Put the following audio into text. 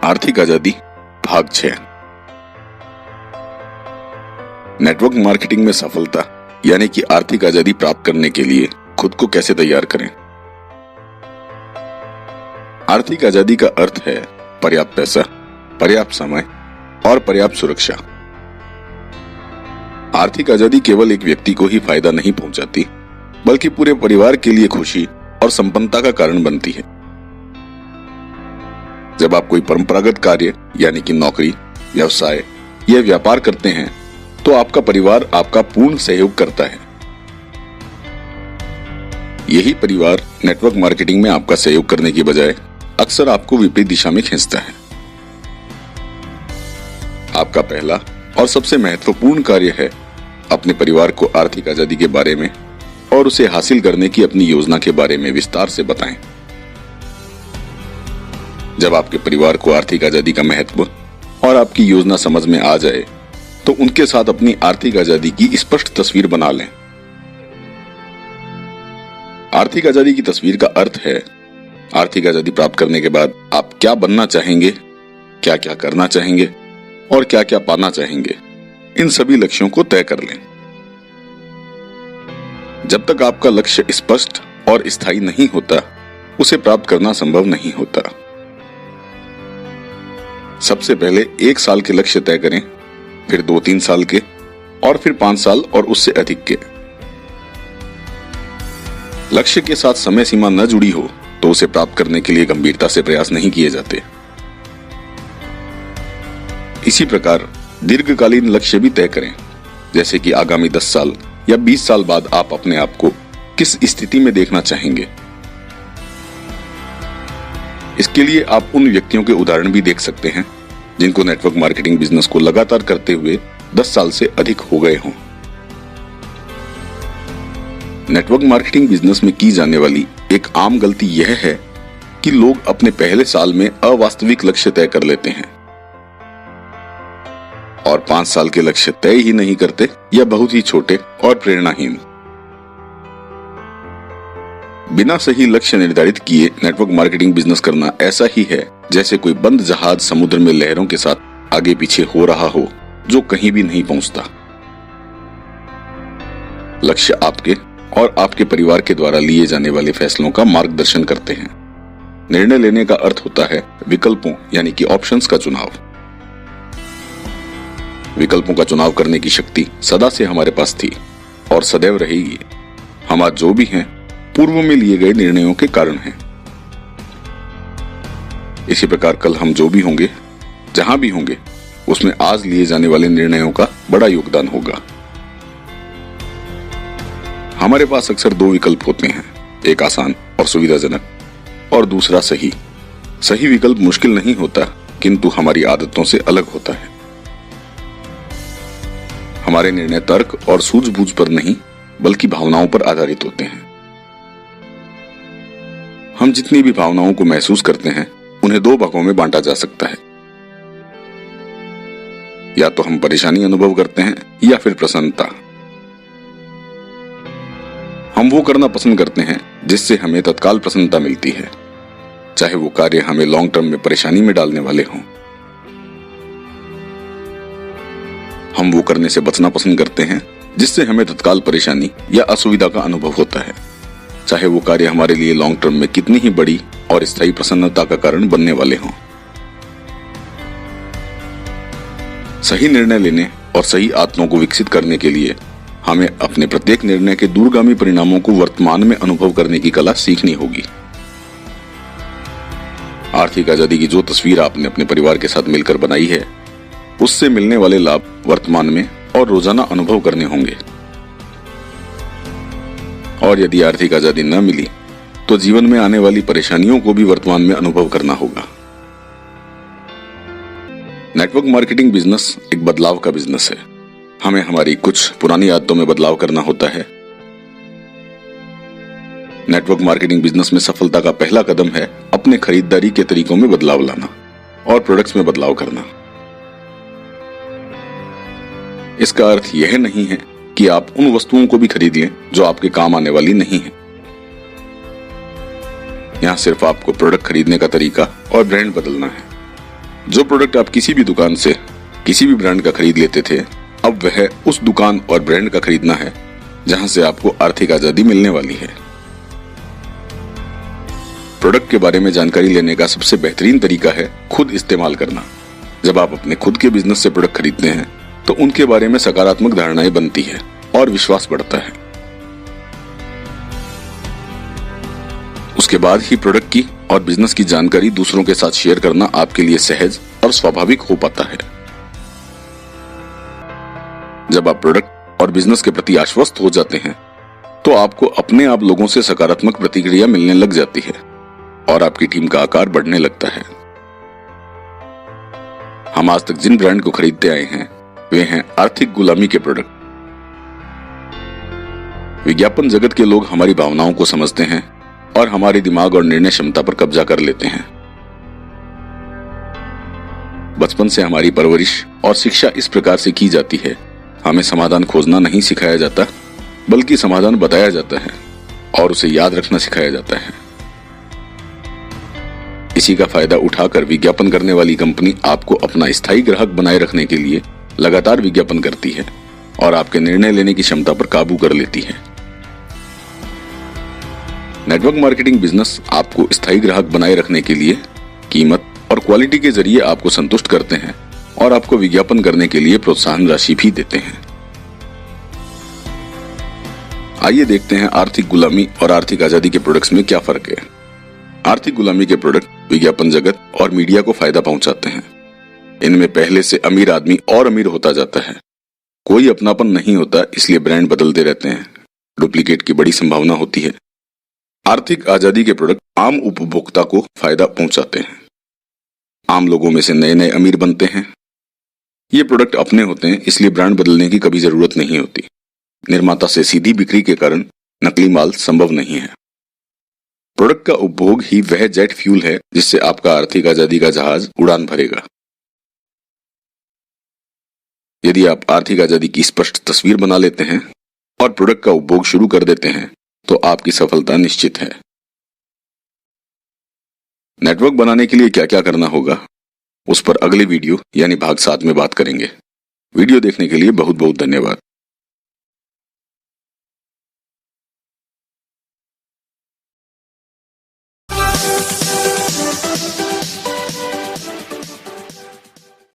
आर्थिक आजादी भाग 6। नेटवर्क मार्केटिंग में सफलता यानी कि आर्थिक आजादी प्राप्त करने के लिए खुद को कैसे तैयार करें। आर्थिक आजादी का अर्थ है पर्याप्त पैसा, पर्याप्त समय और पर्याप्त सुरक्षा। आर्थिक आजादी केवल एक व्यक्ति को ही फायदा नहीं पहुंचाती, बल्कि पूरे परिवार के लिए खुशी और संपन्नता का कारण बनती है। जब आप कोई परंपरागत कार्य यानी कि नौकरी, व्यवसाय या व्यापार करते हैं, तो आपका परिवार आपका पूर्ण सहयोग करता है। यही परिवार नेटवर्क मार्केटिंग में आपका सहयोग करने की बजाय अक्सर आपको विपरीत दिशा में खींचता है। आपका पहला और सबसे महत्वपूर्ण कार्य है अपने परिवार को आर्थिक आजादी के बारे में और उसे हासिल करने की अपनी योजना के बारे में विस्तार से बताएं। जब आपके परिवार को आर्थिक आजादी का महत्व और आपकी योजना समझ में आ जाए, तो उनके साथ अपनी आर्थिक आजादी की स्पष्ट तस्वीर बना लें। आर्थिक आजादी की तस्वीर का अर्थ है आर्थिक आजादी प्राप्त करने के बाद आप क्या बनना चाहेंगे, क्या क्या करना चाहेंगे और क्या क्या पाना चाहेंगे। इन सभी लक्ष्यों को तय कर लें। जब तक आपका लक्ष्य स्पष्ट और स्थायी नहीं होता, उसे प्राप्त करना संभव नहीं होता। सबसे पहले 1 साल के लक्ष्य तय करें, फिर 2-3 साल के और फिर 5 साल और उससे अधिक के। लक्ष्य के साथ समय सीमा न जुड़ी हो तो उसे प्राप्त करने के लिए गंभीरता से प्रयास नहीं किए जाते। इसी प्रकार दीर्घकालीन लक्ष्य भी तय करें, जैसे कि आगामी 10 साल या 20 साल बाद आप अपने आप को किस स्थिति में देखना चाहेंगे। इसके लिए आप उन व्यक्तियों के उदाहरण भी देख सकते हैं जिनको नेटवर्क मार्केटिंग बिजनेस को लगातार करते हुए 10 साल से अधिक हो गए हों। नेटवर्क मार्केटिंग बिजनेस में की जाने वाली एक आम गलती यह है कि लोग अपने पहले साल में अवास्तविक लक्ष्य तय कर लेते हैं और 5 साल के लक्ष्य तय ही नहीं करते या बहुत ही छोटे और प्रेरणाहीन। बिना सही लक्ष्य निर्धारित किए नेटवर्क मार्केटिंग बिजनेस करना ऐसा ही है जैसे कोई बंद जहाज समुद्र में लहरों के साथ आगे पीछे हो रहा हो, जो कहीं भी नहीं पहुंचता। लक्ष्य आपके और आपके परिवार के द्वारा लिए जाने वाले फैसलों का मार्गदर्शन करते हैं। निर्णय लेने का अर्थ होता है विकल्पों यानी कि ऑप्शंस का चुनाव। विकल्पों का चुनाव करने की शक्ति सदा से हमारे पास थी और सदैव रहेगी। हम आज जो भी हैं, पूर्व में लिए गए निर्णयों के कारण हैं। इसी प्रकार कल हम जो भी होंगे, जहां भी होंगे, उसमें आज लिए जाने वाले निर्णयों का बड़ा योगदान होगा। हमारे पास अक्सर 2 विकल्प होते हैं, एक आसान और सुविधाजनक और दूसरा सही। सही विकल्प मुश्किल नहीं होता, किंतु हमारी आदतों से अलग होता है। हमारे निर्णय तर्क और सूझबूझ पर नहीं, बल्कि भावनाओं पर आधारित होते हैं। हम जितनी भी भावनाओं को महसूस करते हैं, उन्हें 2 भागों में बांटा जा सकता है। या तो हम परेशानी अनुभव करते हैं या फिर प्रसन्नता। हम वो करना पसंद करते हैं जिससे हमें तत्काल प्रसन्नता मिलती है, चाहे वो कार्य हमें लॉन्ग टर्म में परेशानी में डालने वाले हों। हम वो करने से बचना पसंद करते हैं जिससे हमें तत्काल परेशानी या असुविधा का अनुभव होता है, चाहे वो कार्य हमारे लिए लॉन्ग टर्म में कितनी ही बड़ी और स्थायी प्रसन्नता का कारण बनने वाले हों। सही निर्णय लेने और सही आदतों को विकसित करने के लिए हमें अपने प्रत्येक निर्णय के दूरगामी परिणामों को वर्तमान में अनुभव करने की कला सीखनी होगी। आर्थिक आजादी की जो तस्वीर आपने अपने परिवार के साथ मिलकर बनाई है, उससे मिलने वाले लाभ वर्तमान में और रोजाना अनुभव करने होंगे। और यदि आर्थिक आजादी न मिली, तो जीवन में आने वाली परेशानियों को भी वर्तमान में अनुभव करना होगा। नेटवर्क मार्केटिंग बिजनेस एक बदलाव का बिजनेस है। हमें हमारी कुछ पुरानी आदतों में बदलाव करना होता है। नेटवर्क मार्केटिंग बिजनेस में सफलता का पहला कदम है अपने खरीदारी के तरीकों में बदलाव लाना और प्रोडक्ट्स में बदलाव करना। इसका अर्थ यह नहीं है कि आप उन वस्तुओं को भी खरीद लें जो आपके काम आने वाली नहीं है। यहाँ सिर्फ आपको प्रोडक्ट खरीदने का तरीका और ब्रांड बदलना है। जो प्रोडक्ट आप किसी भी दुकान से किसी भी ब्रांड का खरीद लेते थे, अब वह उस दुकान और ब्रांड का खरीदना है जहां से आपको आर्थिक आजादी मिलने वाली है। प्रोडक्ट के बारे में जानकारी लेने का सबसे बेहतरीन तरीका है खुद इस्तेमाल करना। जब आप अपने खुद के बिजनेस से प्रोडक्ट खरीदते हैं तो उनके बारे में सकारात्मक धारणाएं बनती है और विश्वास बढ़ता है। उसके बाद ही प्रोडक्ट की और बिजनेस की जानकारी दूसरों के साथ शेयर करना आपके लिए सहज और स्वाभाविक हो पाता है। जब आप प्रोडक्ट और बिजनेस के प्रति आश्वस्त हो जाते हैं तो आपको अपने आप लोगों से सकारात्मक प्रतिक्रिया मिलने लग जाती है और आपकी टीम का आकार बढ़ने लगता है। हम आज तक जिन ब्रांड को खरीदते आए हैं वे हैं आर्थिक गुलामी के प्रोडक्ट। विज्ञापन जगत के लोग हमारी भावनाओं को समझते हैं और हमारे दिमाग और निर्णय क्षमता पर कब्जा कर लेते हैं। बचपन से हमारी परवरिश और शिक्षा इस प्रकार से की जाती है, हमें समाधान खोजना नहीं सिखाया जाता बल्कि समाधान बताया जाता है और उसे याद रखना सिखाया जाता है। इसी का फायदा उठाकर विज्ञापन करने वाली कंपनी आपको अपना स्थायी ग्राहक बनाए रखने के लिए लगातार विज्ञापन करती है और आपके निर्णय लेने की क्षमता पर काबू कर लेती है। नेटवर्क मार्केटिंग बिजनेस आपको स्थायी ग्राहक बनाए रखने के लिए कीमत और क्वालिटी के जरिए आपको संतुष्ट करते हैं और आपको विज्ञापन करने के लिए प्रोत्साहन राशि भी देते हैं। आइए देखते हैं आर्थिक गुलामी और आर्थिक आजादी के प्रोडक्ट्स में क्या फर्क है। आर्थिक गुलामी के प्रोडक्ट विज्ञापन जगत और मीडिया को फायदा पहुंचाते हैं। इनमें पहले से अमीर आदमी और अमीर होता जाता है। कोई अपनापन नहीं होता, इसलिए ब्रांड बदलते रहते हैं। डुप्लीकेट की बड़ी संभावना होती है। आर्थिक आजादी के प्रोडक्ट आम उपभोक्ता को फायदा पहुंचाते हैं। आम लोगों में से नए नए अमीर बनते हैं। ये प्रोडक्ट अपने होते हैं, इसलिए ब्रांड बदलने की कभी जरूरत नहीं होती। निर्माता से सीधी बिक्री के कारण नकली माल संभव नहीं है। प्रोडक्ट का उपभोग ही वह जेट फ्यूल है जिससे आपका आर्थिक आजादी का जहाज उड़ान भरेगा। यदि आप आर्थिक आजादी की स्पष्ट तस्वीर बना लेते हैं और प्रोडक्ट का उपभोग शुरू कर देते हैं तो आपकी सफलता निश्चित है। नेटवर्क बनाने के लिए क्या क्या करना होगा उस पर अगले वीडियो यानी भाग 7 में बात करेंगे। वीडियो देखने के लिए बहुत बहुत धन्यवाद।